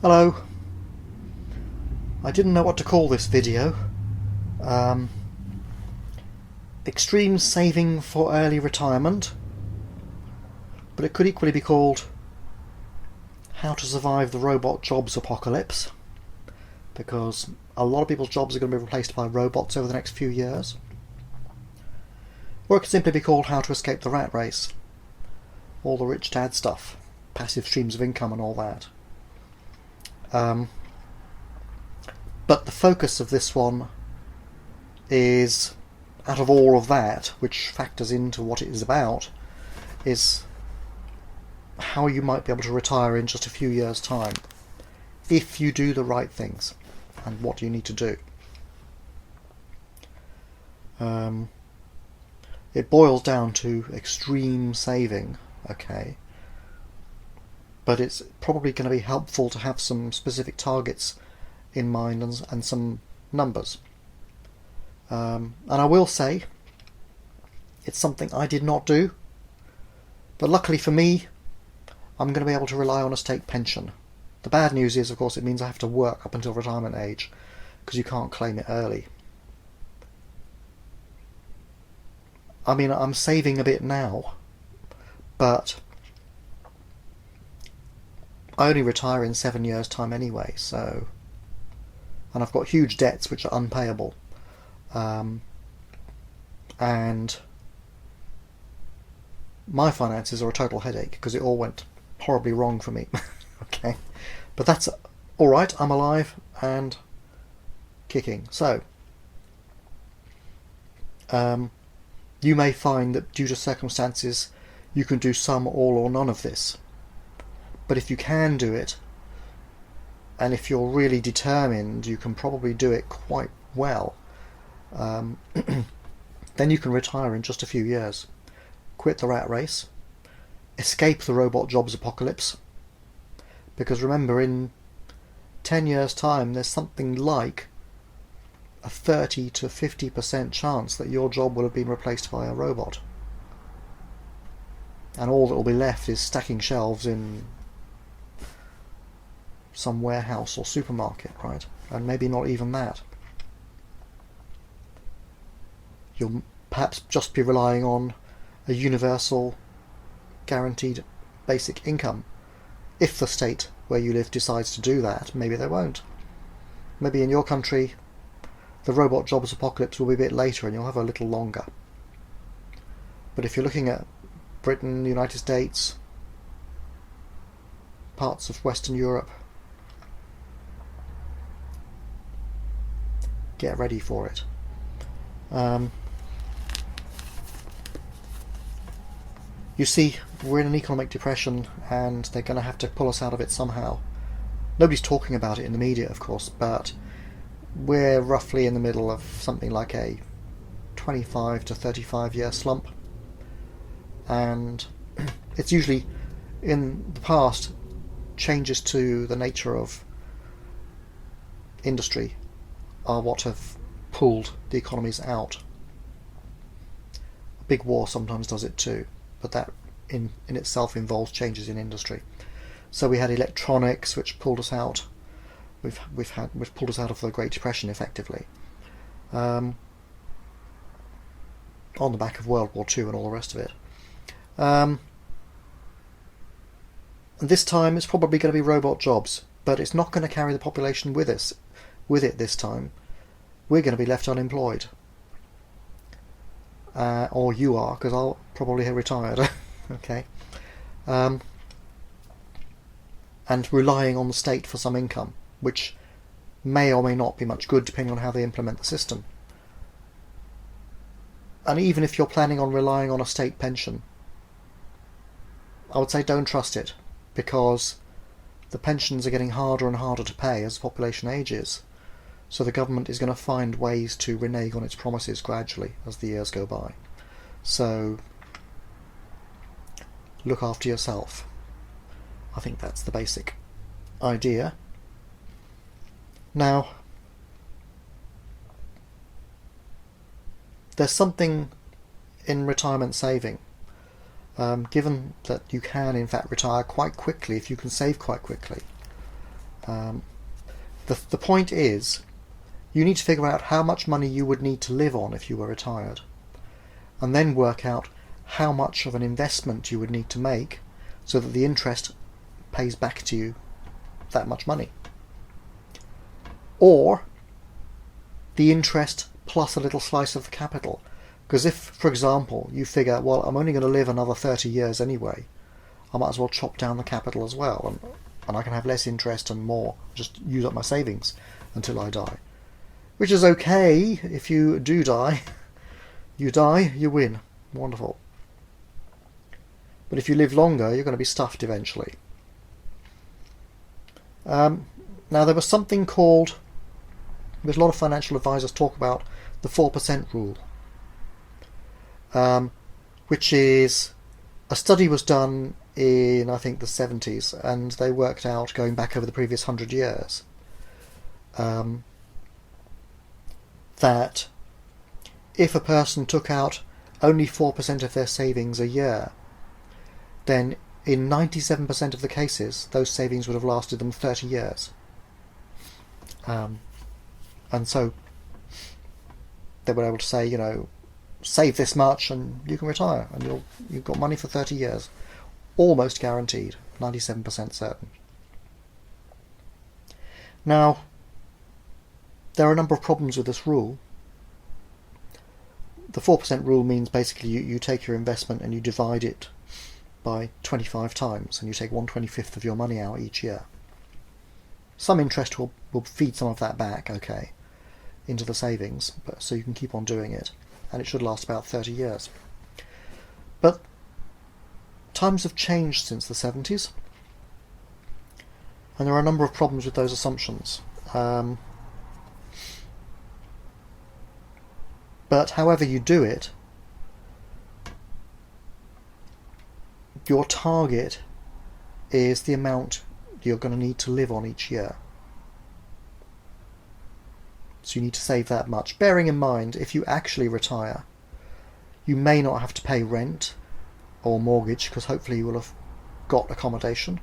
Hello. I didn't know what to call this video. Um, Extreme saving for early retirement, but it could equally be called how to survive the robot jobs apocalypse, because a lot of people's jobs are going to be replaced by robots over the next few years. Or it could simply be called how to escape the rat race. All the rich dad stuff, passive streams of income and all that. But the focus of this one is, out of all of that, which factors into what it is about, is how you might be able to retire in just a few years' time, if you do the right things, and what you need to do. It boils down to extreme saving, okay, but it's probably going to be helpful to have some specific targets in mind and some numbers. And I will say, it's something I did not do, but luckily for me, I'm going to be able to rely on a state pension. The bad news is, of course, it means I have to work up until retirement age, because you can't claim it early. I mean, I'm saving a bit now, but I only retire in 7 years' time anyway, so... And I've got huge debts which are unpayable. And my finances are a total headache because it all went horribly wrong for me. Okay, but that's alright, I'm alive and kicking. So, you may find that due to circumstances you can do some, all or none of this. But if you can do it, and if you're really determined, you can probably do it quite well. Then you can retire in just a few years, quit the rat race, escape the robot jobs apocalypse, because remember, in 10 years' time there's something like a 30 to 50% chance that your job will have been replaced by a robot, and all that will be left is stacking shelves in some warehouse or supermarket, right? And maybe not even that. You'll perhaps just be relying on a universal guaranteed basic income. If the state where you live decides to do that, maybe they won't. Maybe in your country the robot jobs apocalypse will be a bit later and you'll have a little longer. But if you're looking at Britain, the United States, parts of Western Europe, get ready for it. You see, we're in an economic depression and they're going to have to pull us out of it somehow. Nobody's talking about it in the media, of course, but we're roughly in the middle of something like a 25 to 35 year slump. And it's usually, in the past, changes to the nature of industry are what have pulled the economies out. A big war sometimes does it too, but that in itself involves changes in industry. So we had electronics, which pulled us out. Which pulled us out of the Great Depression, effectively, on the back of World War II and all the rest of it. And this time it's probably going to be robot jobs, but it's not going to carry the population with it this time. We're going to be left unemployed. Or you are, because I'll probably have retired. Okay. And relying on the state for some income, which may or may not be much good depending on how they implement the system. And even if you're planning on relying on a state pension, I would say don't trust it, because the pensions are getting harder and harder to pay as the population ages. So the government is going to find ways to renege on its promises gradually as the years go by. So look after yourself. I think that's the basic idea. Now, there's something in retirement saving. Given that you can in fact retire quite quickly if you can save quite quickly, The point is, you need to figure out how much money you would need to live on if you were retired, and then work out how much of an investment you would need to make so that the interest pays back to you that much money. Or the interest plus a little slice of the capital. Because if, for example, you figure, well, I'm only going to live another 30 years anyway, I might as well chop down the capital as well, and I can have less interest and more, just use up my savings until I die. Which is okay if you do die. You die, you win. Wonderful. But if you live longer, you're going to be stuffed eventually. Now, there was something called, there's a lot of financial advisors talk about the 4% rule, which is, a study was done in, I think, the 70s, and they worked out, going back over the previous 100 years, that if a person took out only 4% of their savings a year, then in 97% of the cases, those savings would have lasted them 30 years. And so they were able to say, save this much and you can retire, and you've got money for 30 years. Almost guaranteed, 97% certain. Now, there are a number of problems with this rule. The 4% rule means basically you take your investment and you divide it by 25 times, and you take 1/25 of your money out each year. Some interest will feed some of that back, okay, into the savings, so you can keep on doing it, and it should last about 30 years. But times have changed since the 70s, and there are a number of problems with those assumptions. But however you do it, your target is the amount you're going to need to live on each year. So you need to save that much. Bearing in mind, if you actually retire, you may not have to pay rent or mortgage, because hopefully you will have got accommodation.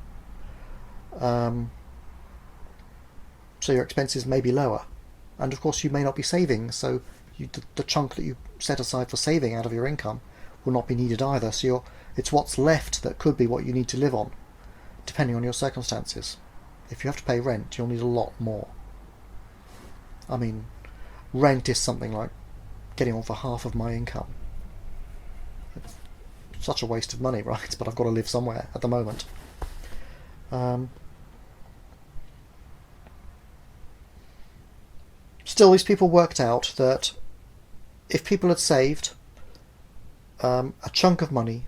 So your expenses may be lower. And of course you may not be saving, so the chunk that you set aside for saving out of your income will not be needed either. So it's what's left that could be what you need to live on, depending on your circumstances. If you have to pay rent, you'll need a lot more. I mean, rent is something like getting on for half of my income. It's such a waste of money, right? But I've got to live somewhere at the moment. Still, these people worked out that if people had saved a chunk of money,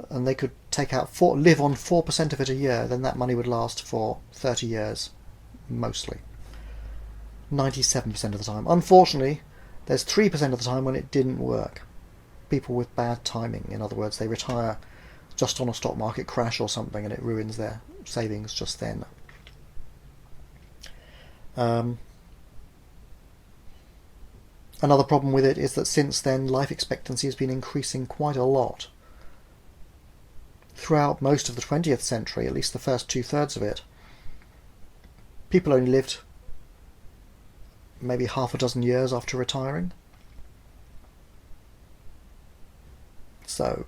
and they could live on 4% of it a year, then that money would last for 30 years, mostly. 97% of the time. Unfortunately, there's 3% of the time when it didn't work. People with bad timing, in other words, they retire just on a stock market crash or something, and it ruins their savings just then. Another problem with it is that since then, life expectancy has been increasing quite a lot. Throughout most of the 20th century, at least the first 2/3 of it, people only lived maybe half a dozen years after retiring. So,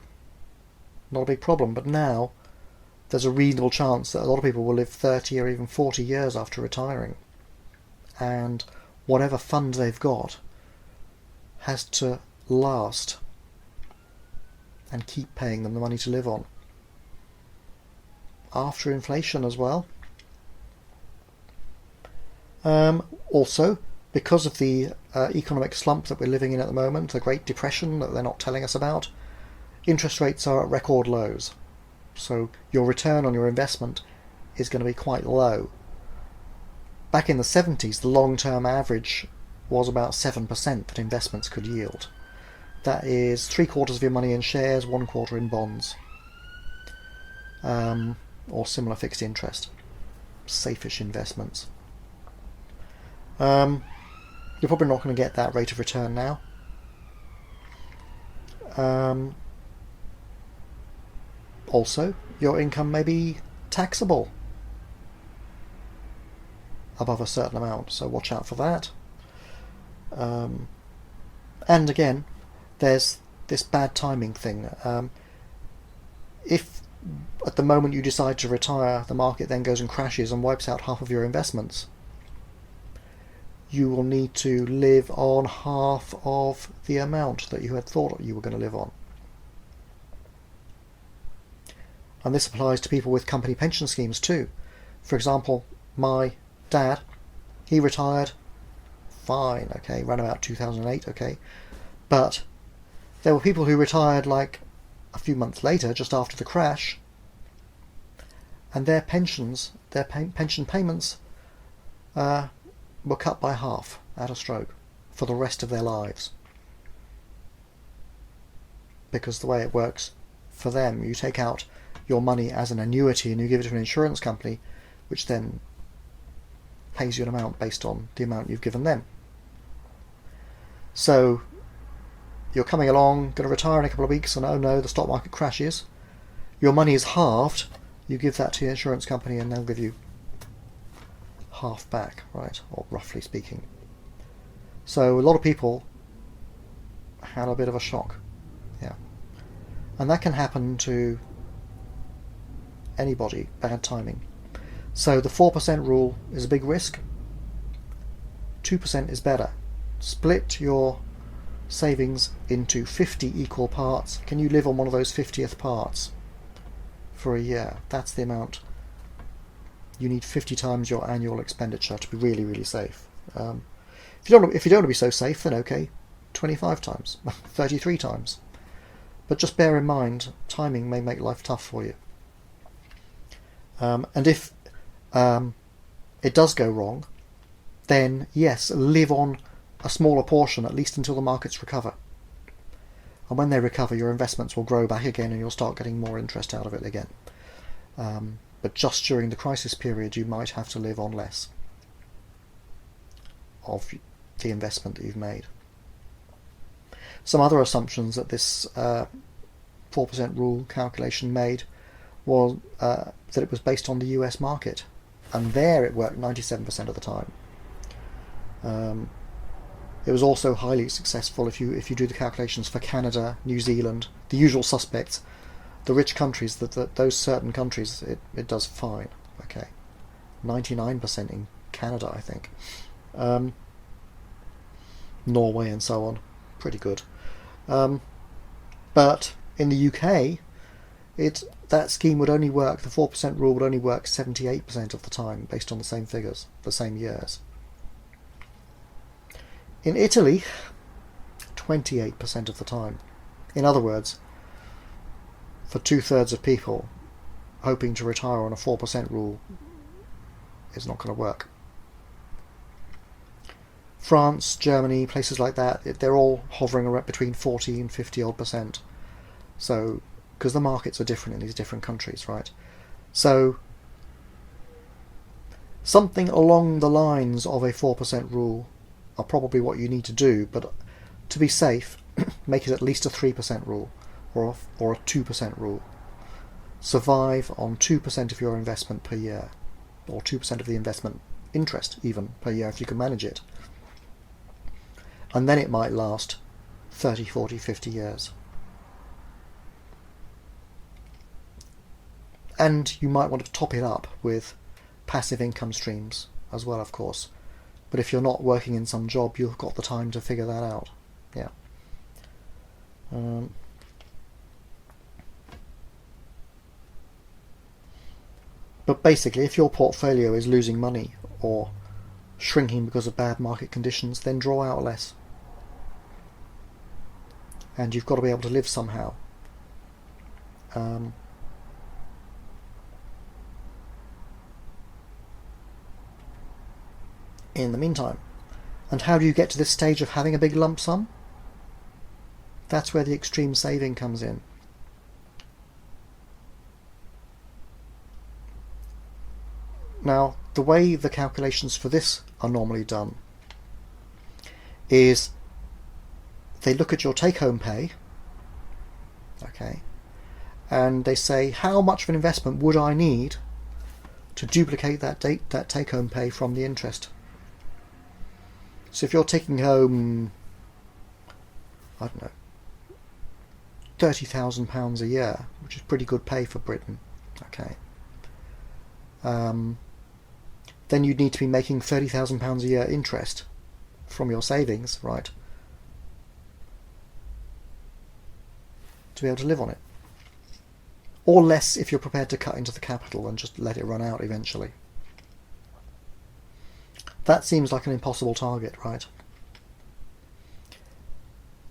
not a big problem. But now, there's a reasonable chance that a lot of people will live 30 or even 40 years after retiring. And whatever fund they've got has to last and keep paying them the money to live on. After inflation as well. Also, because of the economic slump that we're living in at the moment, the Great Depression that they're not telling us about, interest rates are at record lows. So your return on your investment is going to be quite low. Back in the 70s, the long-term average was about 7% that investments could yield. That is 3/4 of your money in shares, 1/4 in bonds. Or similar fixed interest. Safe-ish investments. You're probably not going to get that rate of return now. Also, your income may be taxable. above a certain amount, so watch out for that. And again, there's this bad timing thing. If at the moment you decide to retire, the market then goes and crashes and wipes out half of your investments, you will need to live on half of the amount that you had thought you were going to live on. And this applies to people with company pension schemes too. For example, my dad, he retired fine, okay, around about 2008, okay, but there were people who retired like a few months later, just after the crash, and their pensions, their pension payments were cut by half at a stroke for the rest of their lives. Because the way it works for them, you take out your money as an annuity and you give it to an insurance company, which then pays you an amount based on the amount you've given them. So you're coming along, going to retire in a couple of weeks, and oh no, the stock market crashes. Your money is halved. You give that to the insurance company and they'll give you half back, right? Or roughly speaking. So a lot of people had a bit of a shock. Yeah. And that can happen to anybody, bad timing. So the 4% rule is a big risk. 2% is better. Split your savings into 50 equal parts. Can you live on one of those 50th parts for a year? That's the amount. You need 50 times your annual expenditure to be really, really safe. If you don't want to be so safe, then okay, 25 times, 33 times. But just bear in mind, timing may make life tough for you. And if it does go wrong, then yes, live on a smaller portion, at least until the markets recover. And when they recover, your investments will grow back again and you'll start getting more interest out of it again. But just during the crisis period, you might have to live on less of the investment that you've made. Some other assumptions that this 4% rule calculation made was that it was based on the US market, and there it worked 97% of the time. It was also highly successful if you do the calculations for Canada, New Zealand, the usual suspects, the rich countries, those certain countries, it does fine. Okay, 99% in Canada, I think. Norway and so on, pretty good. But in the UK, that scheme would only work, the 4% rule would only work 78% of the time, based on the same figures, the same years. In Italy, 28% of the time. In other words, for 2/3 of people, hoping to retire on a 4% rule is not going to work. France, Germany, places like that, they're all hovering around between 40 and 50 odd percent. So, because the markets are different in these different countries, right? So, something along the lines of a 4% rule are probably what you need to do, but to be safe, make it at least a 3% rule or a 2% rule. Survive on 2% of your investment per year, or 2% of the investment interest even per year if you can manage it. And then it might last 30, 40, 50 years. And you might want to top it up with passive income streams as well, of course. But if you're not working in some job, you've got the time to figure that out. Yeah. But basically, if your portfolio is losing money or shrinking because of bad market conditions, then draw out less. And you've got to be able to live somehow. In the meantime. And how do you get to this stage of having a big lump sum? That's where the extreme saving comes in. Now, the way the calculations for this are normally done is they look at your take-home pay, okay, and they say, how much of an investment would I need to duplicate that take-home pay from the interest. So if you're taking home, I don't know, £30,000 a year, which is pretty good pay for Britain, okay, then you'd need to be making £30,000 a year interest from your savings, right, to be able to live on it. Or less if you're prepared to cut into the capital and just let it run out eventually. That seems like an impossible target, right?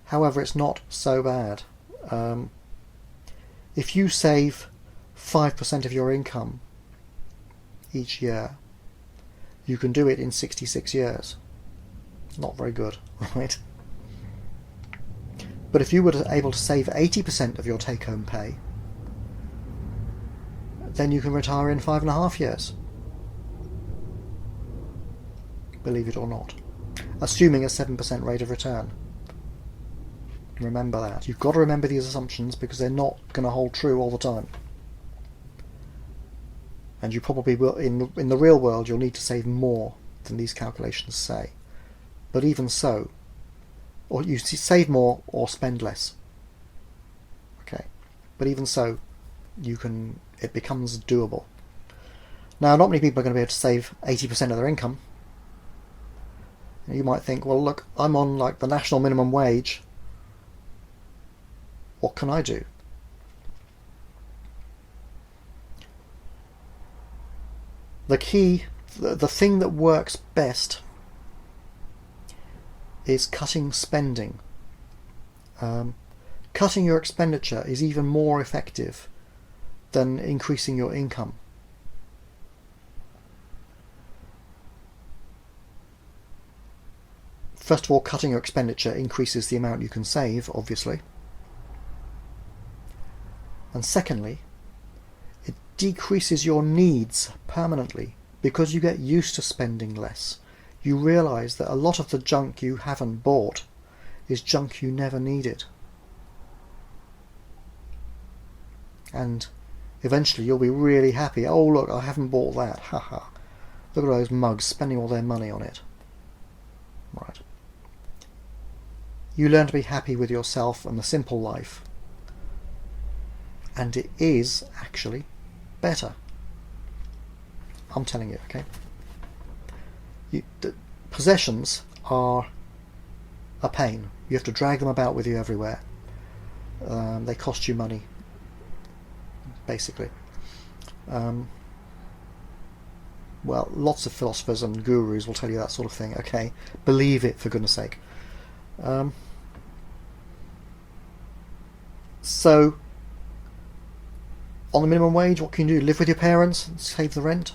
However, it's not so bad. If you save 5% of your income each year, you can do it in 66 years. Not very good, right? But if you were able to save 80% of your take-home pay, then you can retire in 5.5 years. Believe it or not. Assuming a 7% rate of return. Remember that. You've got to remember these assumptions because they're not going to hold true all the time. And you probably will, in the real world, you'll need to save more than these calculations say. But even so, or you save more or spend less. Okay. But even so, it becomes doable. Now, not many people are going to be able to save 80% of their income. You might think, well, look, I'm on like the national minimum wage. What can I do? The key, the thing that works best is cutting spending. Cutting your expenditure is even more effective than increasing your income. First of all, cutting your expenditure increases the amount you can save, obviously. And secondly, it decreases your needs permanently because you get used to spending less. You realise that a lot of the junk you haven't bought is junk you never needed. And eventually you'll be really happy. Oh look, I haven't bought that. Haha. Look at those mugs spending all their money on it. Right. You learn to be happy with yourself and the simple life. And it is actually better. I'm telling you, okay? Possessions are a pain. You have to drag them about with you everywhere. They cost you money, basically. Well, lots of philosophers and gurus will tell you that sort of thing, okay? Believe it, for goodness sake. So, on the minimum wage, what can you do? Live with your parents and save the rent?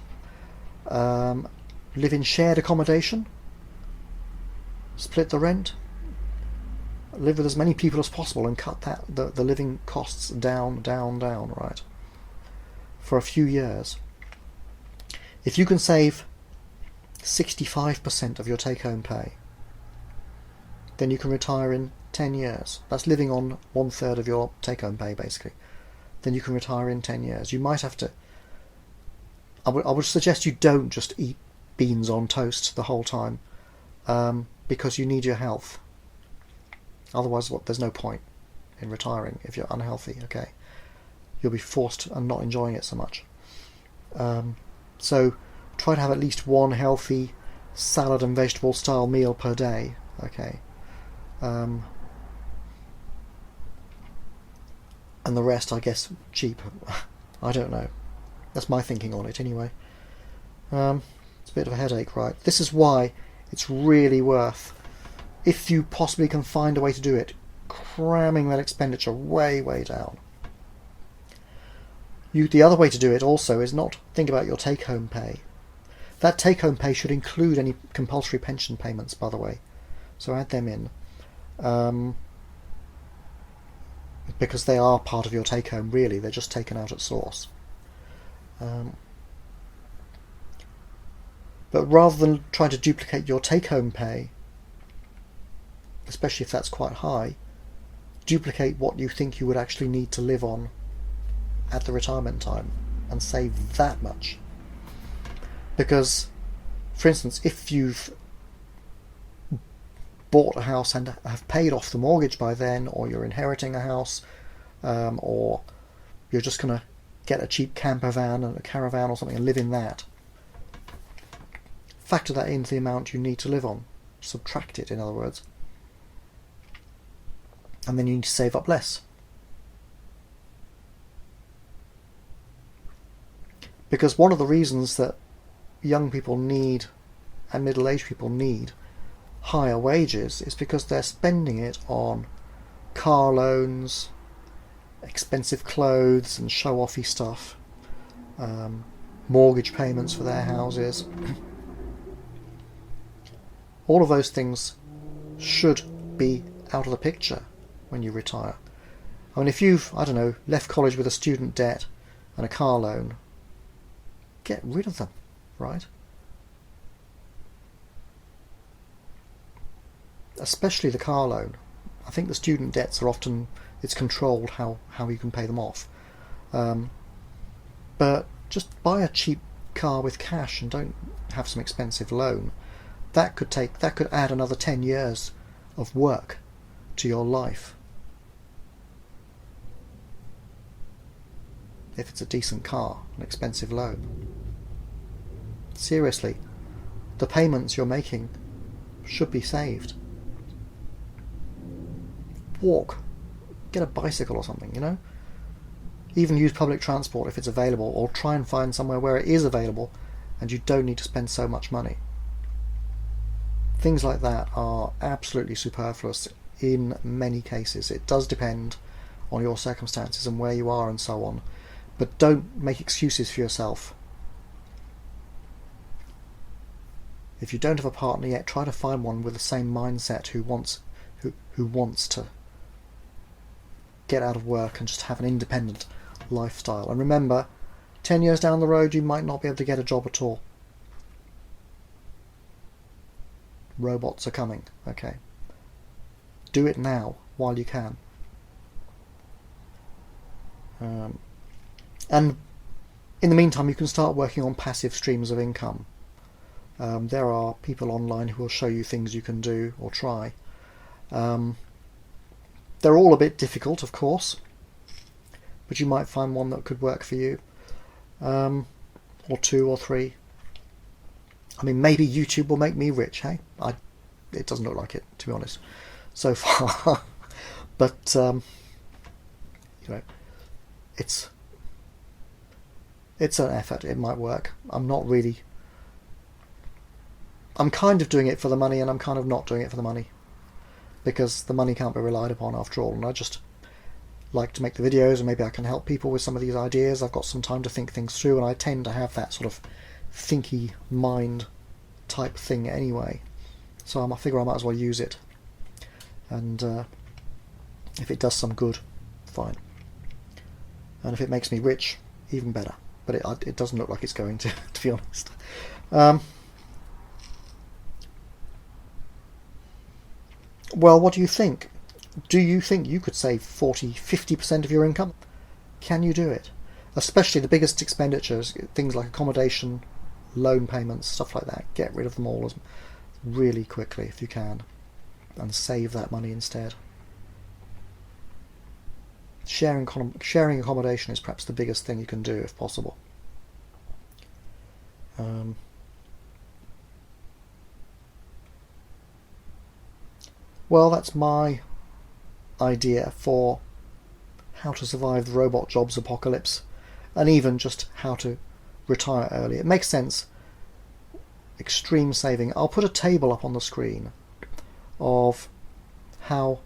Live in shared accommodation? Split the rent? Live with as many people as possible and cut the living costs down, right? For a few years. If you can save 65% of your take-home pay, then you can retire in 10 years. That's living on 1/3 of your take-home pay, basically. Then you can retire in 10 years. You might have to... I would suggest you don't just eat beans on toast the whole time, because you need your health. Otherwise, there's no point in retiring if you're unhealthy, okay? You'll be forced and not enjoying it so much. So try to have at least one healthy salad and vegetable style meal per day, okay? And the rest, I guess, cheap. I don't know. That's my thinking on it anyway. It's a bit of a headache, right? This is why it's really worth, if you possibly can find a way to do it, cramming that expenditure way, way down. The other way to do it also is not think about your take-home pay. That take-home pay should include any compulsory pension payments, by the way. So add them in. Because they are part of your take-home, really. They're just taken out at source. But rather than trying to duplicate your take-home pay, especially if that's quite high, duplicate what you think you would actually need to live on at the retirement time and save that much. Because, for instance, if you've bought a house and have paid off the mortgage by then, or you're inheriting a house, or you're just going to get a cheap camper van and a caravan or something and live in that, factor that into the amount you need to live on. Subtract it, in other words. And then you need to save up less. Because one of the reasons that young people need and middle-aged people need higher wages is because they're spending it on car loans, expensive clothes and show-offy stuff, mortgage payments for their houses. All of those things should be out of the picture when you retire. I mean, if you've, I don't know, left college with a student debt and a car loan, get rid of them, right? Especially the car loan. I think the student debts are often, it's controlled how you can pay them off. But just buy a cheap car with cash and don't have some expensive loan. That could add another 10 years of work to your life. If it's a decent car, an expensive loan. Seriously, the payments you're making should be saved. Walk. Get a bicycle or something, you know? Even use public transport if it's available, or try and find somewhere where it is available and you don't need to spend so much money. Things like that are absolutely superfluous in many cases. It does depend on your circumstances and where you are and so on. But don't make excuses for yourself. If you don't have a partner yet, try to find one with the same mindset who wants to get out of work and just have an independent lifestyle. And remember, 10 years down the road you might not be able to get a job at all. Robots are coming, okay? Do it now while you can. And in the meantime you can start working on passive streams of income. There are people online who will show you things you can do or try. They're all a bit difficult, of course, but you might find one that could work for you, or two or three. I mean, maybe YouTube will make me rich, hey? It doesn't look like it, to be honest, so far. But, you know, it's an effort. It might work. I'm kind of doing it for the money, and I'm kind of not doing it for the money, because the money can't be relied upon after all, and I just like to make the videos, and maybe I can help people with some of these ideas. I've got some time to think things through, and I tend to have that sort of thinky mind type thing anyway, so I figure I might as well use it, and if it does some good, fine, and if it makes me rich, even better, but it doesn't look like it's going to be honest. Well, what do you think? Do you think you could save 40-50% of your income? Can you do it? Especially the biggest expenditures, things like accommodation, loan payments, stuff like that. Get rid of them all really quickly if you can, and save that money instead. Sharing accommodation is perhaps the biggest thing you can do if possible. Well, that's my idea for how to survive the robot jobs apocalypse, and even just how to retire early. It makes sense. Extreme saving. I'll put a table up on the screen of how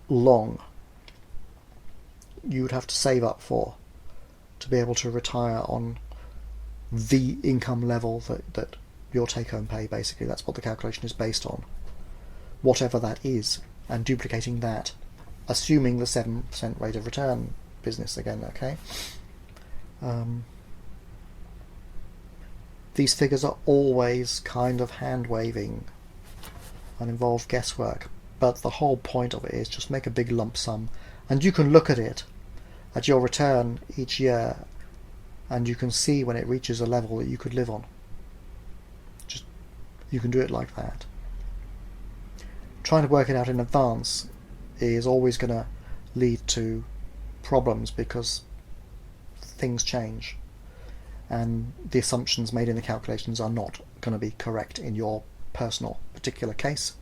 long you would have to save up for to be able to retire on the income level that your take-home pay, basically. That's what the calculation is based on. Whatever that is, and duplicating that, assuming the 7% rate of return business again, okay? These figures are always kind of hand-waving and involve guesswork, but the whole point of it is just make a big lump sum, and you can look at it, at your return each year, and you can see when it reaches a level that you could live on. Just, you can do it like that. Trying to work it out in advance is always going to lead to problems because things change and the assumptions made in the calculations are not going to be correct in your personal particular case.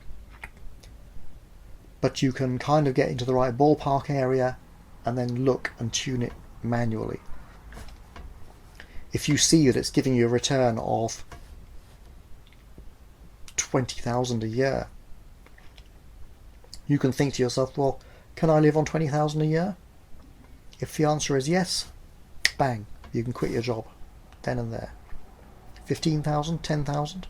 But you can kind of get into the right ballpark area and then look and tune it manually. If you see that it's giving you a return of 20,000 a year, you can think to yourself, well, can I live on 20,000 a year? If the answer is yes, bang, you can quit your job then and there. 15,000, 10,000,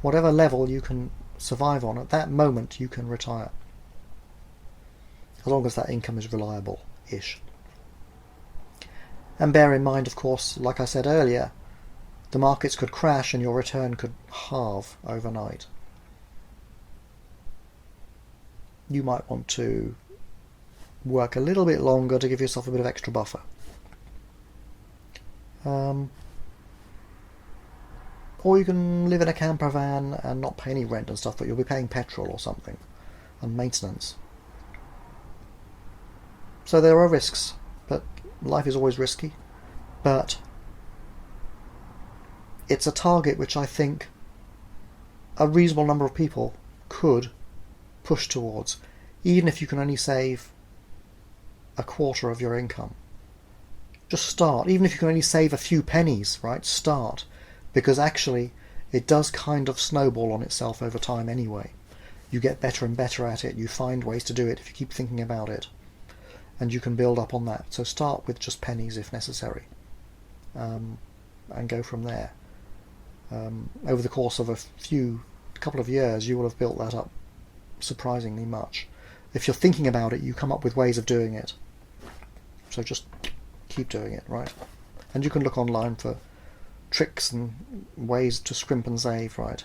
whatever level you can survive on, at that moment you can retire. As long as that income is reliable-ish. And bear in mind, of course, like I said earlier, the markets could crash and your return could halve overnight. You might want to work a little bit longer to give yourself a bit of extra buffer. Or you can live in a camper van and not pay any rent and stuff, but you'll be paying petrol or something and maintenance. So there are risks, but life is always risky. But it's a target which I think a reasonable number of people could push towards, even if you can only save a quarter of your income. Just start. Even if you can only save a few pennies, right? Start. Because actually it does kind of snowball on itself over time anyway. You get better and better at it. You find ways to do it if you keep thinking about it. And you can build up on that. So start with just pennies if necessary. And go from there. Over the course of a couple of years, you will have built that up surprisingly much. If you're thinking about it, you come up with ways of doing it. So just keep doing it, right? And you can look online for tricks and ways to scrimp and save, right?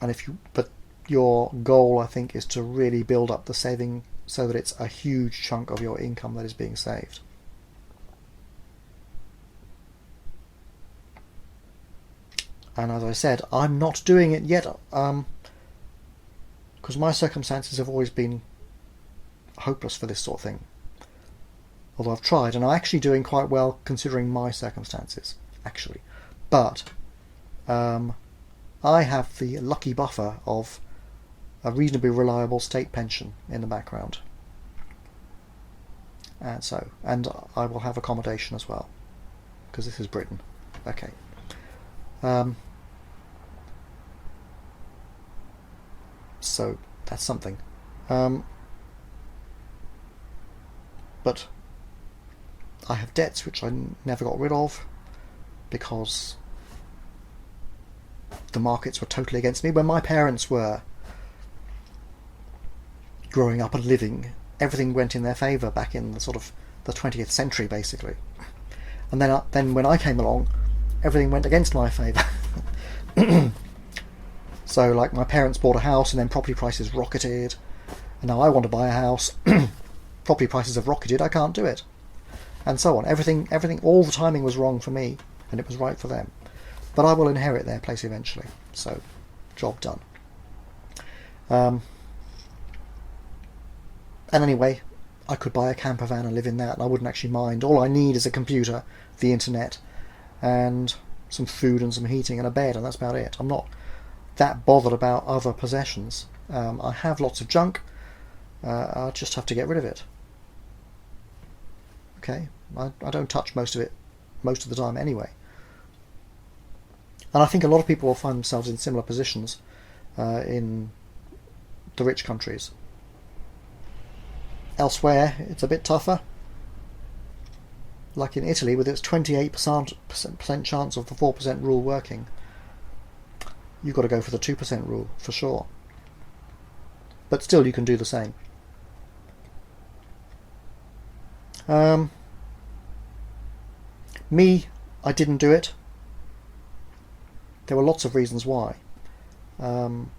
And but your goal, I think, is to really build up the saving so that it's a huge chunk of your income that is being saved. And as I said, I'm not doing it yet, because my circumstances have always been hopeless for this sort of thing. Although I've tried, and I'm actually doing quite well considering my circumstances, actually. But I have the lucky buffer of a reasonably reliable state pension in the background. And I will have accommodation as well, because this is Britain. Okay. So that's something. But I have debts which I never got rid of because the markets were totally against me. When my parents were growing up and living, everything went in their favour back in the sort of the 20th century, basically. And then when I came along, everything went against my favour. So, like, my parents bought a house and then property prices rocketed, and now I want to buy a house. Property prices have rocketed, I can't do it. And so on. Everything, all the timing was wrong for me, and it was right for them. But I will inherit their place eventually, so job done. And anyway, I could buy a camper van and live in that, and I wouldn't actually mind. All I need is a computer, the internet, and some food and some heating and a bed, and that's about it. I'm not that bothered about other possessions. I have lots of junk. I'll just have to get rid of it. Okay, I don't touch most of it most of the time anyway. And I think a lot of people will find themselves in similar positions in the rich countries. Elsewhere, it's a bit tougher. Like in Italy, with its 28% chance of the 4% rule working, you've got to go for the 2% rule, for sure. But still, you can do the same. Me, I didn't do it. There were lots of reasons why. And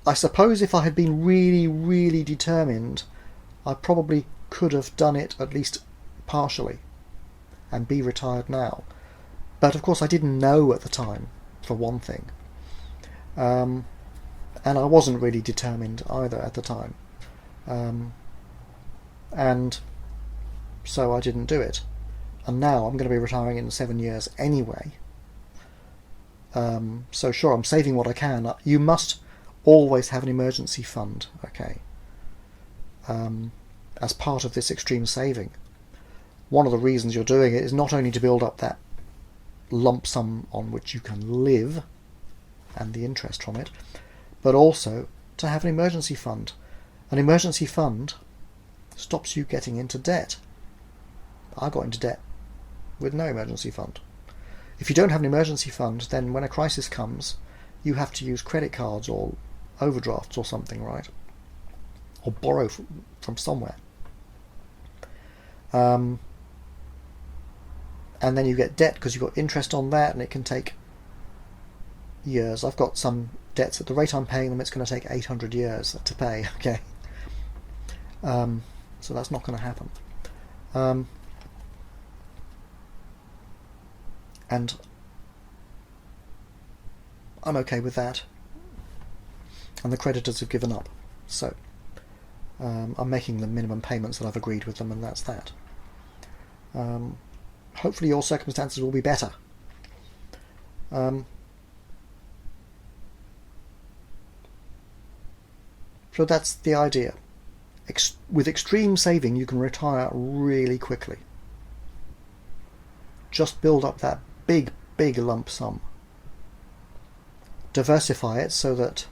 I suppose if I had been really, really determined, I probably could have done it at least partially and be retired now. But of course I didn't know at the time, for one thing. And I wasn't really determined either at the time. And so I didn't do it. And now I'm going to be retiring in 7 years anyway. So sure, I'm saving what I can. You must always have an emergency fund, okay, as part of this extreme saving. One of the reasons you're doing it is not only to build up that lump sum on which you can live and the interest from it, but also to have an emergency fund. An emergency fund stops you getting into debt. I got into debt with no emergency fund. If you don't have an emergency fund, then when a crisis comes, you have to use credit cards or overdrafts or something, right? Or borrow from somewhere. And then you get debt because you've got interest on that, and it can take years. I've got some debts at the rate I'm paying them, it's going to take 800 years to pay, okay? So that's not going to happen. And I'm okay with that. And the creditors have given up. So I'm making the minimum payments that I've agreed with them, and that's that. Hopefully your circumstances will be better. So that's the idea. With extreme saving, you can retire really quickly. Just build up that big lump sum. Diversify it so that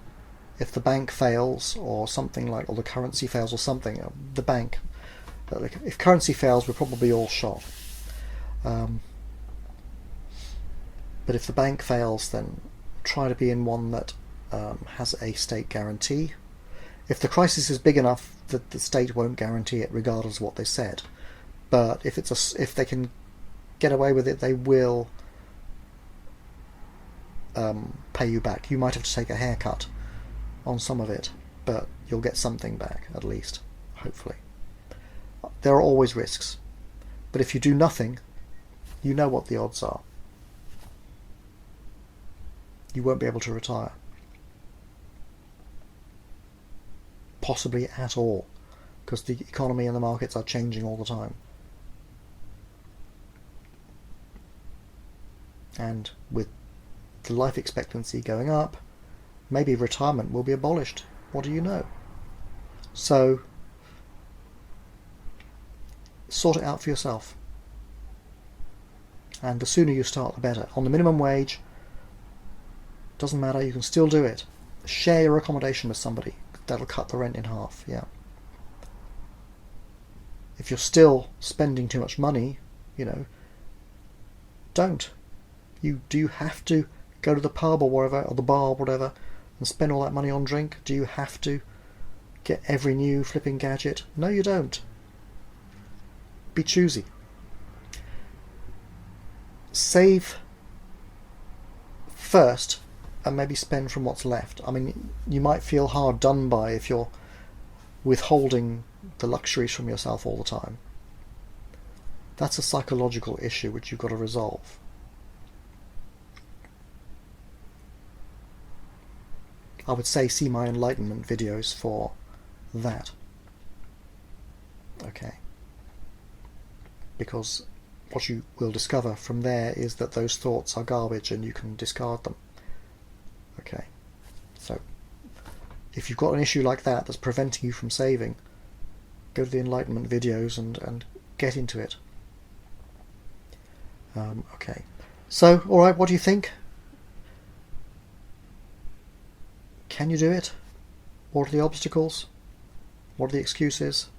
if the bank fails or something like, or the currency fails or something, the bank, if currency fails, we're probably all shot. But if the bank fails, then try to be in one that has a state guarantee. If the crisis is big enough that the state won't guarantee it regardless of what they said, but if they can get away with it, they will pay you back. You might have to take a haircut on some of it, but you'll get something back at least, hopefully. There are always risks, but if you do nothing, you know what the odds are. You won't be able to retire. Possibly at all, because the economy and the markets are changing all the time. And with the life expectancy going up, maybe retirement will be abolished. What do you know? So sort it out for yourself. And the sooner you start, the better. On the minimum wage, doesn't matter, you can still do it. Share your accommodation with somebody. That'll cut the rent in half, yeah. If you're still spending too much money, don't. Do you have to go to the pub or wherever, or the bar or whatever, and spend all that money on drink? Do you have to get every new flipping gadget? No, you don't. Be choosy. Save first and maybe spend from what's left. I mean, you might feel hard done by if you're withholding the luxuries from yourself all the time. That's a psychological issue which you've got to resolve. I would say see my enlightenment videos for that. Okay. Because what you will discover from there is that those thoughts are garbage and you can discard them. Okay. So, if you've got an issue like that that's preventing you from saving, go to the enlightenment videos and get into it. Okay. So, alright, what do you think? Can you do it? What are the obstacles? What are the excuses?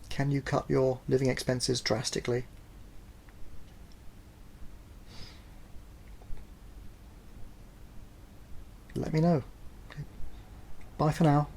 Can you cut your living expenses drastically? Let me know. Okay. Bye for now.